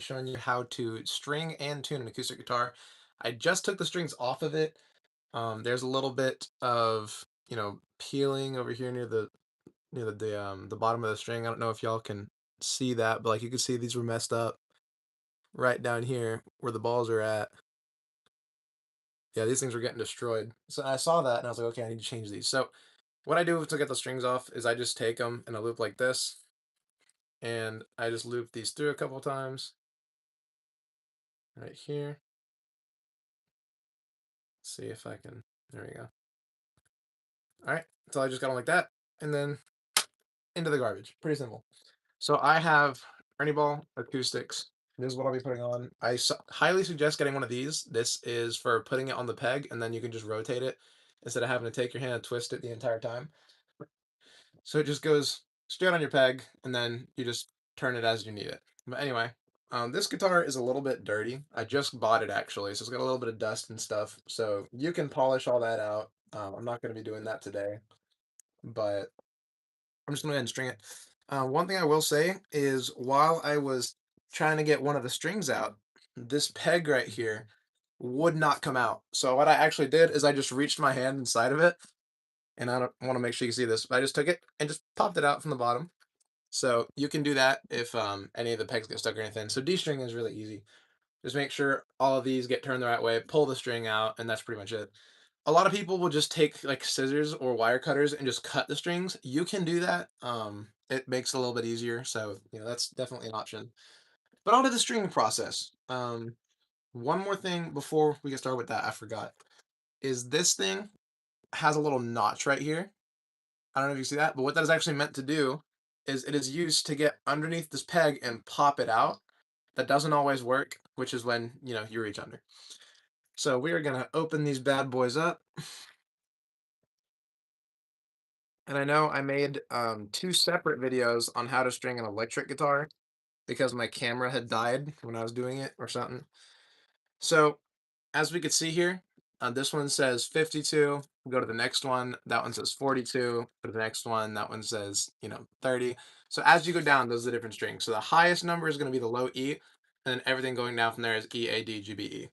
showing you how to string and tune an acoustic guitar. I just took the strings off of it. There's a little bit of, peeling over here near the bottom of the string. I don't know if y'all can see that, but like you can see these were messed up right down here where the balls are at. Yeah, these things were getting destroyed. So I saw that and I was like, okay, I need to change these. So what I do to get the strings off is I just take them in a loop like this, and I just loop these through a couple times right here. See if I can. There we go. All right. So I just got them like that, and then into the garbage. Pretty simple. So I have Ernie Ball acoustics. This is what I'll be putting on. Highly suggest getting one of these. This is for putting it on the peg, and then you can just rotate it instead of having to take your hand and twist it the entire time. So it just goes straight on your peg, and then you just turn it as you need it. But anyway, this guitar is a little bit dirty. I just bought it actually, so it's got a little bit of dust and stuff. So you can polish all that out. I'm not going to be doing that today, but I'm just going to go ahead and string it. One thing I will say is while I was trying to get one of the strings out, this peg right here would not come out. So what I actually did is I just reached my hand inside of it, and I don't want to make sure you see this, but I just took it and just popped it out from the bottom. So you can do that if any of the pegs get stuck or anything. So de-string is really easy. Just make sure all of these get turned the right way, pull the string out, and that's pretty much it. A lot of people will just take like scissors or wire cutters and just cut the strings. You can do that. It makes it a little bit easier. So, that's definitely an option. But on to the stringing process. One more thing before we get started with that, I forgot, is this thing has a little notch right here. I don't know if you see that, but what that is actually meant to do is it is used to get underneath this peg and pop it out. That doesn't always work, which is when, you reach under. So we are gonna open these bad boys up. And I know I made two separate videos on how to string an electric guitar because my camera had died when I was doing it or something. So as we could see here, this one says 52. Go to the next one. That one says 42. Go to the next one. That one says, 30. So as you go down, those are the different strings. So the highest number is going to be the low E, and then everything going down from there is E, A, D, G, B, E.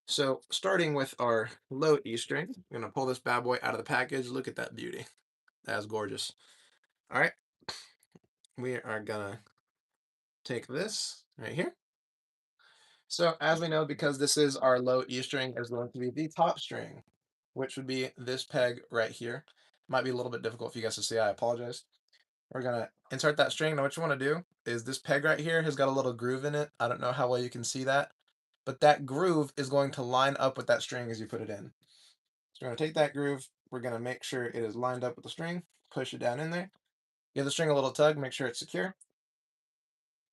So starting with our low E string, I'm going to pull this bad boy out of the package. Look at that beauty. That's gorgeous. All right. We are going to take this right here. So as we know, because this is our low E string, is going to be the top string, which would be this peg right here. Might be a little bit difficult for you guys to see. I apologize. We're gonna insert that string. Now what you want to do is this peg right here has got a little groove in it. I don't know how well you can see that, but that groove is going to line up with that string as you put it in. So we're gonna take that groove. We're gonna make sure it is lined up with the string. Push it down in there. Give the string a little tug. Make sure it's secure.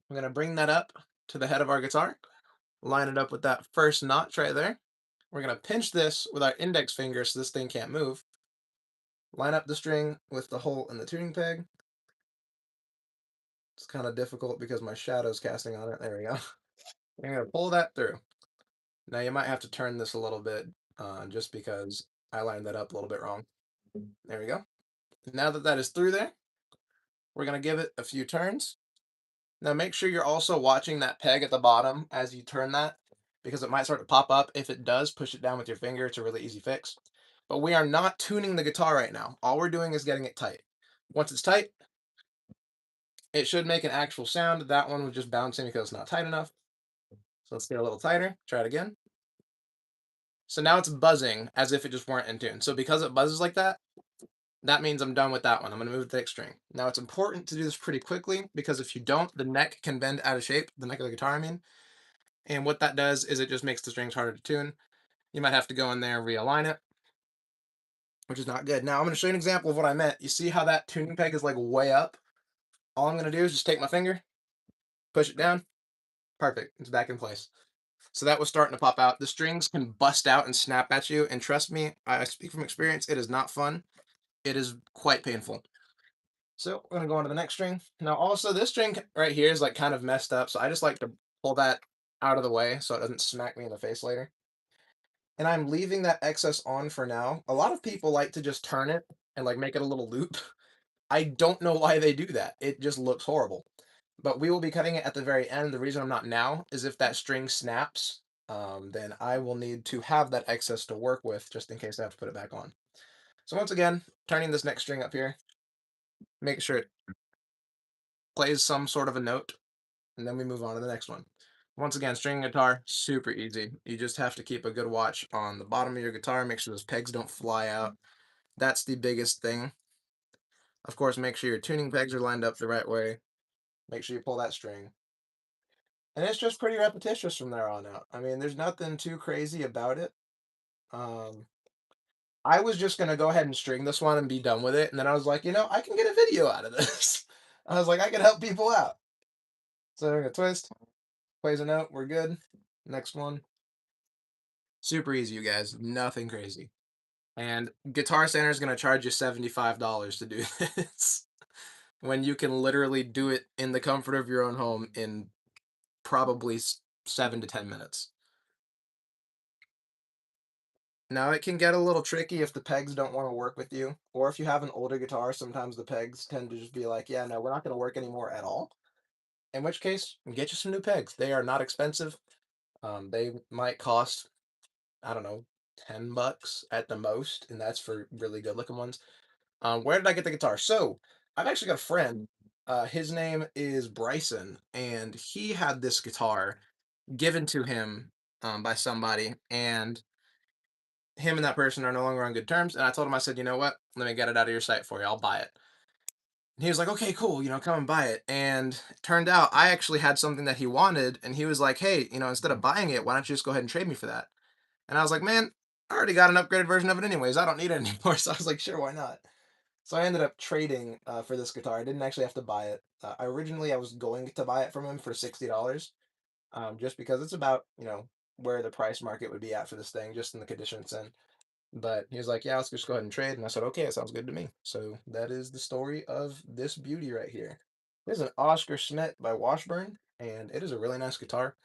We're gonna bring that up to the head of our guitar. Line it up with that first notch right there. We're going to pinch this with our index finger so this thing can't move. Line up the string with the hole in the tuning peg. It's kind of difficult because my shadow's casting on it. There we go. I'm going to pull that through. Now you might have to turn this a little bit just because I lined that up a little bit wrong. There we go. Now that that is through there, we're going to give it a few turns. Now make sure you're also watching that peg at the bottom as you turn that because it might start to pop up. If it does, push it down with your finger. It's a really easy fix. But we are not tuning the guitar right now. All we're doing is getting it tight. Once it's tight, it should make an actual sound. That one was just bouncing because it's not tight enough. So let's get a little tighter. Try it again. So now it's buzzing as if it just weren't in tune. So because it buzzes like that, that means I'm done with that one. I'm going to move the next string. Now it's important to do this pretty quickly because if you don't, the neck can bend out of shape. The neck of the guitar, I mean. And what that does is it just makes the strings harder to tune. You might have to go in there and realign it, which is not good. Now I'm going to show you an example of what I meant. You see how that tuning peg is like way up? All I'm going to do is just take my finger, push it down. Perfect. It's back in place. So that was starting to pop out. The strings can bust out and snap at you. And trust me, I speak from experience. It is not fun. It is quite painful. So we're going to go on to the next string. Now also this string right here is like kind of messed up. So I just like to pull that out of the way so it doesn't smack me in the face later. And I'm leaving that excess on for now. A lot of people like to just turn it and like make it a little loop. I don't know why they do that. It just looks horrible. but we will be cutting it at the very end. The reason I'm not now is if that string snaps, then I will need to have that excess to work with just in case I have to put it back on. So once again, turning this next string up here, make sure it plays some sort of a note, and then we move on to the next one. Once again, string guitar, super easy. You just have to keep a good watch on the bottom of your guitar, make sure those pegs don't fly out. That's the biggest thing. Of course, make sure your tuning pegs are lined up the right way. Make sure you pull that string. And it's just pretty repetitious from there on out. I mean, there's nothing too crazy about it. Um, I was just gonna go ahead and string this one and be done with it, and then I was like, I can get a video out of this. I was like, I can help people out. So we're gonna twist, plays a note, we're good. Next one. Super easy, you guys. Nothing crazy. And Guitar Center is gonna charge you $75 to do this. When you can literally do it in the comfort of your own home in probably 7 to 10 minutes. Now it can get a little tricky if the pegs don't want to work with you, or if you have an older guitar, sometimes the pegs tend to just be like, yeah, no, we're not going to work anymore at all. In which case, get you some new pegs. They are not expensive. They might cost, I don't know, $10 at the most, and that's for really good looking ones. Where did I get the guitar? So I've actually got a friend. His name is Bryson, and he had this guitar given to him by somebody, and him and that person are no longer on good terms. And I told him, I said, you know what? Let me get it out of your site for you. I'll buy it. And he was like, okay, cool. Come and buy it. And it turned out I actually had something that he wanted. And he was like, hey, instead of buying it, why don't you just go ahead and trade me for that? And I was like, man, I already got an upgraded version of it anyways. I don't need it anymore. So I was like, sure, why not? So I ended up trading for this guitar. I didn't actually have to buy it. Originally, I was going to buy it from him for $60, just because it's about, where the price market would be at for this thing, just in the condition it's in. But he was like, "Yeah, let's just go ahead and trade." And I said, "Okay, it sounds good to me." So that is the story of this beauty right here. This is an Oscar Schmidt by Washburn, and it is a really nice guitar.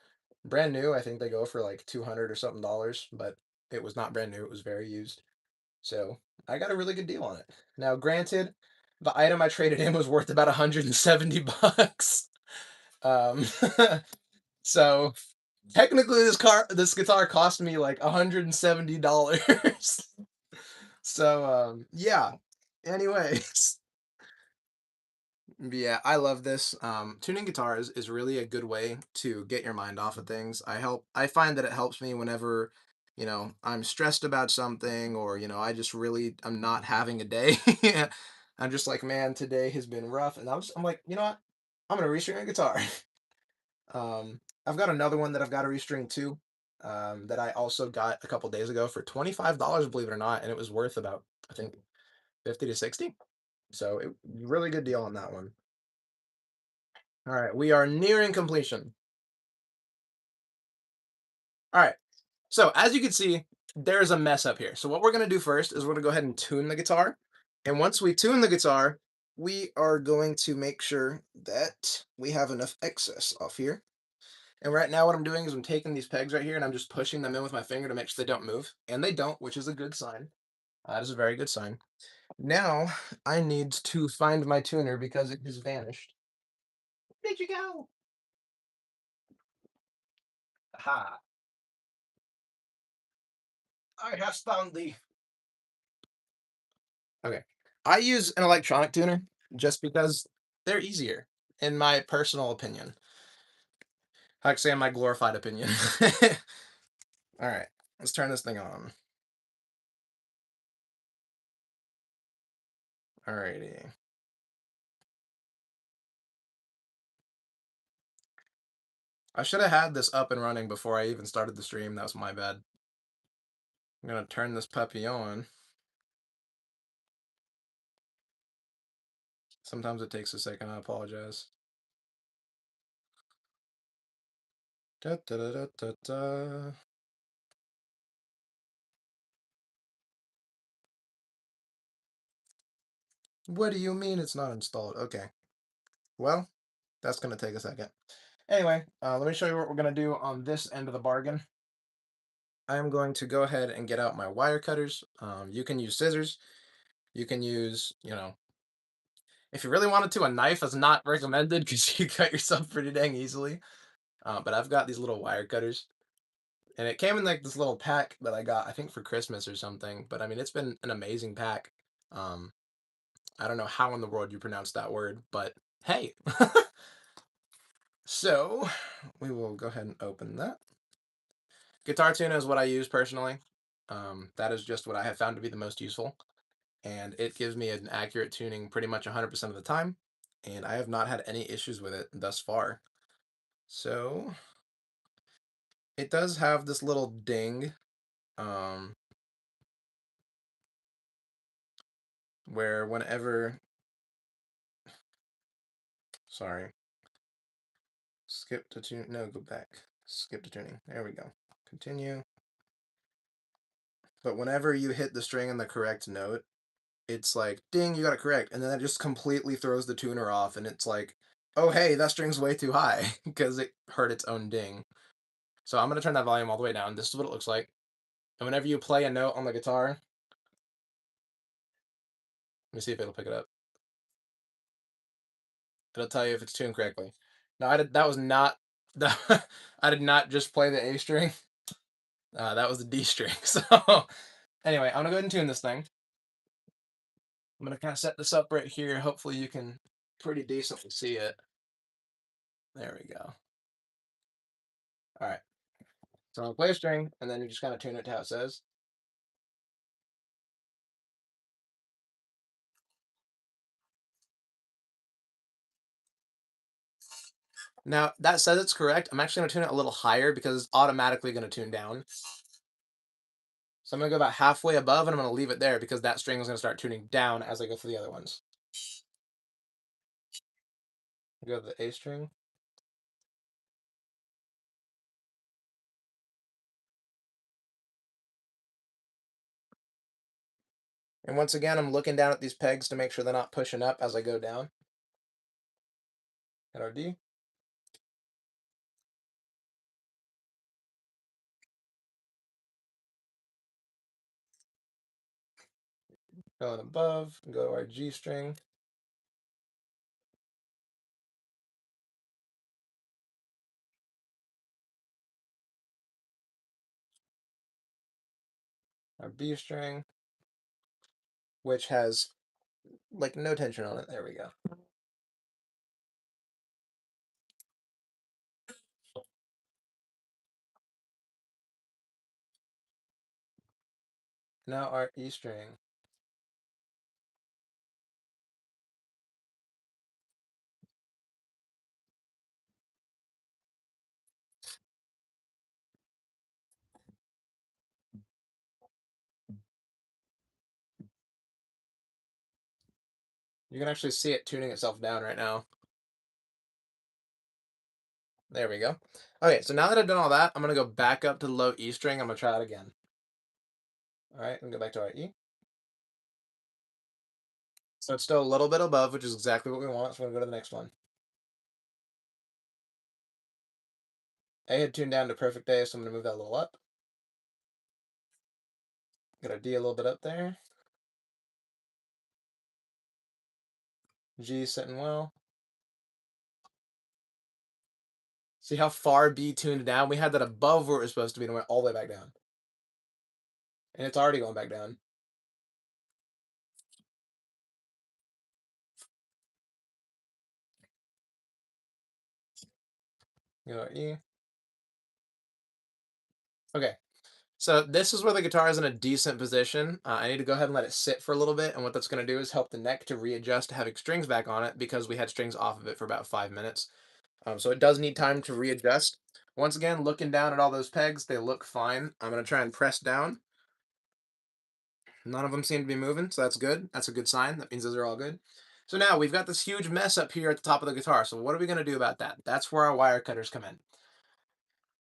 Brand new, I think they go for like 200 or something dollars, but it was not brand new, it was very used. So I got a really good deal on it. Now, granted, the item I traded in was worth about 170 bucks. Um, so technically this guitar cost me like $170. So, yeah. Anyways, yeah, I love this. Tuning guitars is really a good way to get your mind off of things. I find that it helps me whenever, I'm stressed about something or, I just really I'm not having a day. I'm just like, man, today has been rough. And I'm like, you know what? I'm gonna restring a guitar. I've got another one that I've got to restring too. That I also got a couple days ago for $25, believe it or not, and it was worth about, I think, 50 to 60. So really good deal on that one. All right, we are nearing completion. All right. So as you can see, there's a mess up here. So what we're gonna do first is we're gonna go ahead and tune the guitar. And once we tune the guitar, we are going to make sure that we have enough excess off here. And right now what I'm doing is I'm taking these pegs right here and I'm just pushing them in with my finger to make sure they don't move. And they don't, which is a good sign. That is a very good sign. Now I need to find my tuner because it has vanished. Where did you go? Ha! I have found the. Okay. I use an electronic tuner just because they're easier, in my personal opinion. Actually, in my glorified opinion. All right, let's turn this thing on. Alrighty. I should have had this up and running before I even started the stream. That was my bad. I'm gonna turn this puppy on. Sometimes it takes a second. I apologize. Da, da, da, da, da, da. What do you mean it's not installed? Okay. Well, that's gonna take a second. Anyway, let me show you what we're gonna do on this end of the bargain. I am going to go ahead and get out my wire cutters. You can use scissors. You can use, If you really wanted to, a knife is not recommended because you cut yourself pretty dang easily. But I've got these little wire cutters, and it came in like this little pack that I got, I think for Christmas or something. But I mean, it's been an amazing pack. Um, I don't know how in the world you pronounce that word, but hey. So we will go ahead and open that. Guitar tuna is what I use personally. That is just what I have found to be the most useful, and it gives me an accurate tuning pretty much 100% of the time, and I have not had any issues with it thus far. So it does have this little ding, um, where whenever, sorry, skip to tune, no, go back, skip to tuning. There we go. Continue. But whenever you hit the string in the correct note, it's like, ding, you got it correct. And then it just completely throws the tuner off, and it's like, oh, hey, that string's way too high because it heard its own ding. So I'm going to turn that volume all the way down. This is what it looks like. And whenever you play a note on the guitar, let me see if it'll pick it up. It'll tell you if it's tuned correctly. No, that was not, that, I did not just play the A string. That was the D string. So anyway, I'm going to go ahead and tune this thing. I'm going to kind of set this up right here. Hopefully you can pretty decently see it. There we go. All right. So I'm gonna play a string, and then you just kind of tune it to how it says. Now that says it's correct. I'm actually gonna tune it a little higher because it's automatically gonna tune down. So I'm gonna go about halfway above, and I'm gonna leave it there because that string is gonna start tuning down as I go through the other ones. Go to the A string. And once again, I'm looking down at these pegs to make sure they're not pushing up as I go down. Hit our D. Going above, and go to our G string. Our B string, which has like no tension on it. There we go. Now our E string. You can actually see it tuning itself down right now. There we go. Okay, so now that I've done all that, I'm gonna go back up to the low E string. I'm gonna try it again. All right, and go back to our E. So it's still a little bit above, which is exactly what we want. So we're gonna go to the next one. A had tuned down to perfect A, so I'm gonna move that a little up. Get our D a little bit up there. G sitting well. See how far B tuned down? We had that above where it was supposed to be and went all the way back down. And it's already going back down. Go to E. Okay, so this is where the guitar is in a decent position. I need to go ahead and let it sit for a little bit, and what that's going to do is help the neck to readjust to having strings back on it because we had strings off of it for about 5 minutes. So it does need time to readjust. Once again, looking down at all those pegs, they look fine. I'm going to try and press down. None of them seem to be moving, so that's good. That's a good sign. That means those are all good. So now we've got this huge mess up here at the top of the guitar. So what are we going to do about that? That's where our wire cutters come in.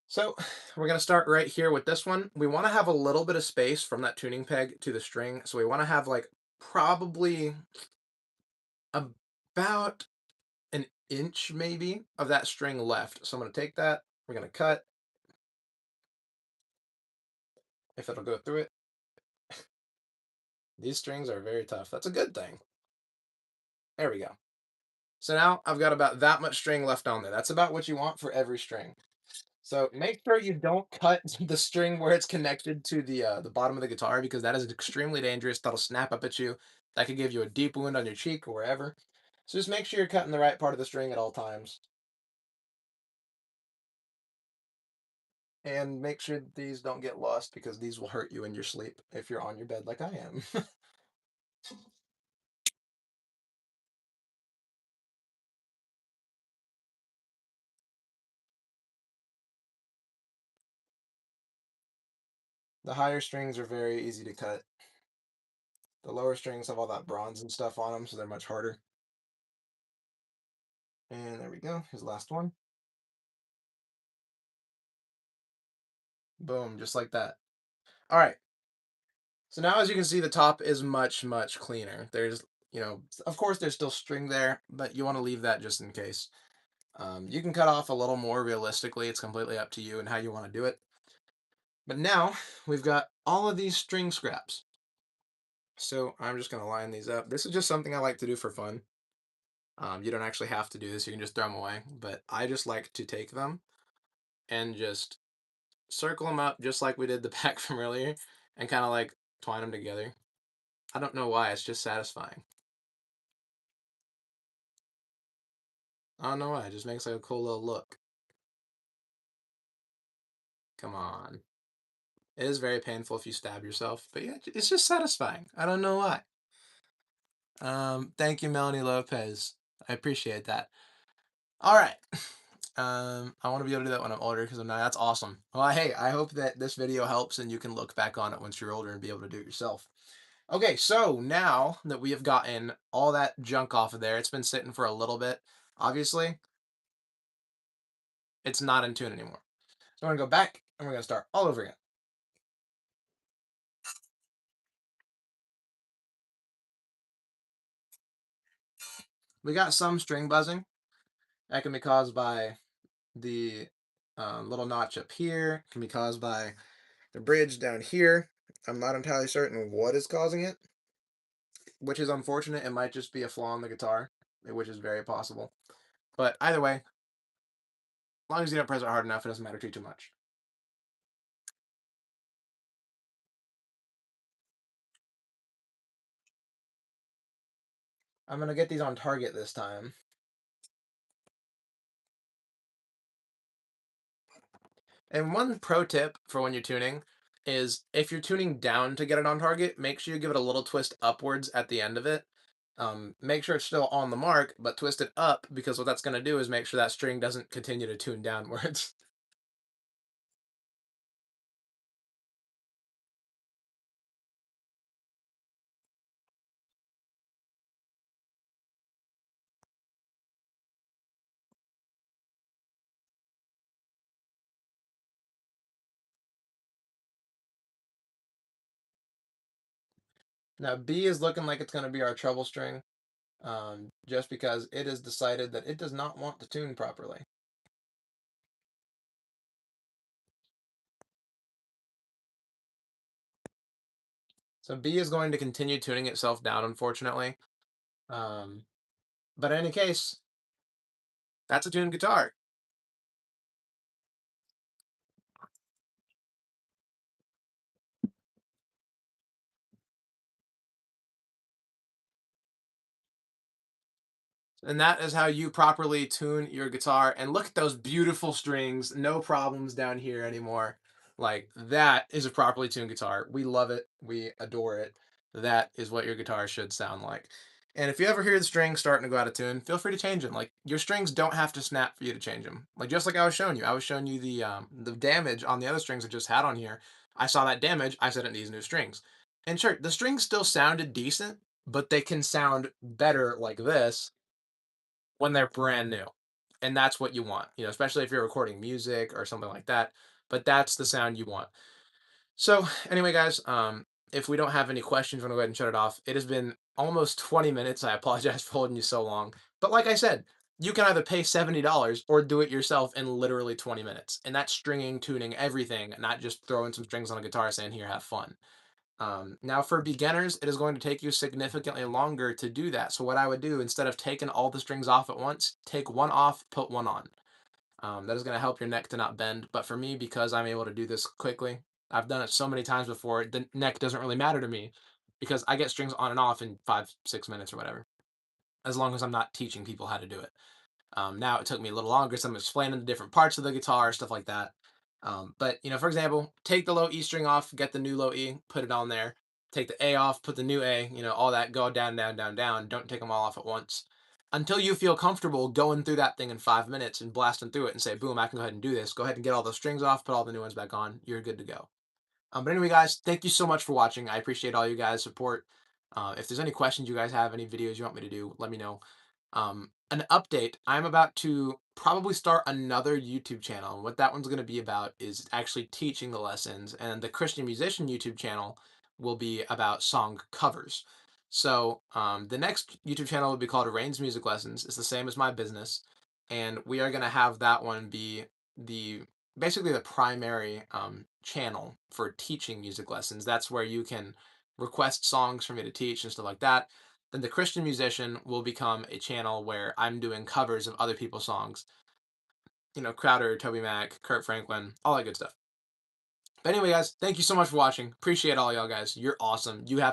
So we're going to start right here with this one. We want to have a little bit of space from that tuning peg to the string. So we want to have like probably about an inch maybe of that string left. So I'm going to take that. We're going to cut. If it'll go through it. These strings are very tough. That's a good thing. There we go. So now I've got about that much string left on there. That's about what you want for every string. So make sure you don't cut the string where it's connected to the bottom of the guitar because that is extremely dangerous. That'll snap up at you. That could give you a deep wound on your cheek or wherever. So just make sure you're cutting the right part of the string at all times. And make sure these don't get lost because these will hurt you in your sleep if you're on your bed like I am. The higher strings are very easy to cut. The lower strings have all that bronze and stuff on them, so they're much harder. And there we go. Here's the last one. Boom, just like that. All right. So now as you can see, the top is much, much cleaner. There's, of course there's still string there, but you want to leave that just in case. You can cut off a little more realistically. It's completely up to you and how you want to do it. But now we've got all of these string scraps. So I'm just going to line these up. This is just something I like to do for fun. You don't actually have to do this. You can just throw them away. But I just like to take them and just circle them up just like we did the pack from earlier and kind of like twine them together. I don't know why. It's just satisfying. I don't know why. It just makes like a cool little look. Come on. It is very painful if you stab yourself, but yeah, it's just satisfying. I don't know why. Thank you, Melanie Lopez. I appreciate that. All right. I want to be able to do that when I'm older because I'm not. That's awesome. Well, hey, I hope that this video helps and you can look back on it once you're older and be able to do it yourself. Okay, so now that we have gotten all that junk off of there, it's been sitting for a little bit. Obviously, it's not in tune anymore. So I'm gonna go back and we're gonna start all over again. We got some string buzzing. That can be caused by the little notch up here. It can be caused by the bridge down here. I'm not entirely certain what is causing it, which is unfortunate. It might just be a flaw in the guitar, which is very possible. But either way, as long as you don't press it hard enough, it doesn't matter too much. I'm gonna get these on target this time. And one pro tip for when you're tuning is if you're tuning down to get it on target, make sure you give it a little twist upwards at the end of it. Make sure it's still on the mark, but twist it up because what that's going to do is make sure that string doesn't continue to tune downwards. Now B is looking like it's going to be our treble string, just because it has decided that it does not want to tune properly. So B is going to continue tuning itself down, unfortunately. Um, but in any case, that's a tuned guitar. And that is how you properly tune your guitar. And look at those beautiful strings. No problems down here anymore. Like, that is a properly tuned guitar. We love it. We adore it. That is what your guitar should sound like. And if you ever hear the strings starting to go out of tune, feel free to change them. Like, your strings don't have to snap for you to change them. Like, just like I was showing you. I was showing you the damage on the other strings I just had on here. I saw that damage. I said it needs new strings. And sure, the strings still sounded decent, but they can sound better like this when they're brand new. And that's what you want, especially if you're recording music or something like that. But that's the sound you want. So, anyway, guys, if we don't have any questions, we're going to go ahead and shut it off. It has been almost 20 minutes. I apologize for holding you so long. But like I said, you can either pay $70 or do it yourself in literally 20 minutes. And that's stringing, tuning, everything, not just throwing some strings on a guitar saying, here, have fun. Now, for beginners, it is going to take you significantly longer to do that. So, what I would do instead of taking all the strings off at once, take one off, put one on. That is going to help your neck to not bend. But for me, because I'm able to do this quickly, I've done it so many times before, the neck doesn't really matter to me because I get strings on and off in 5, 6 minutes or whatever, as long as I'm not teaching people how to do it. Now it took me a little longer, so I'm explaining the different parts of the guitar, stuff like that. But for example, take the low E string off, get the new low E, put it on there. Take the A off, put the new A. All that. Go down, down, down, down. Don't take them all off at once until you feel comfortable going through that thing in 5 minutes and blasting through it and say, boom, I can go ahead and do this. Go ahead and get all those strings off, put all the new ones back on. You're good to go. But anyway, guys, thank you so much for watching. I appreciate all you guys' support. If there's any questions you guys have, any videos you want me to do, let me know. An update. I'm about to probably start another YouTube channel. And what that one's going to be about is actually teaching the lessons. And the Christian Musician YouTube channel will be about song covers. So the next YouTube channel will be called Rain's Music Lessons. It's the same as my business. And we are going to have that one be the basically the primary channel for teaching music lessons. That's where you can request songs for me to teach and stuff like that. Then the Christian Musician will become a channel where I'm doing covers of other people's songs. Crowder, Toby Mac, Kurt Franklin, all that good stuff. But anyway, guys, thank you so much for watching. Appreciate all y'all guys. You're awesome. You have a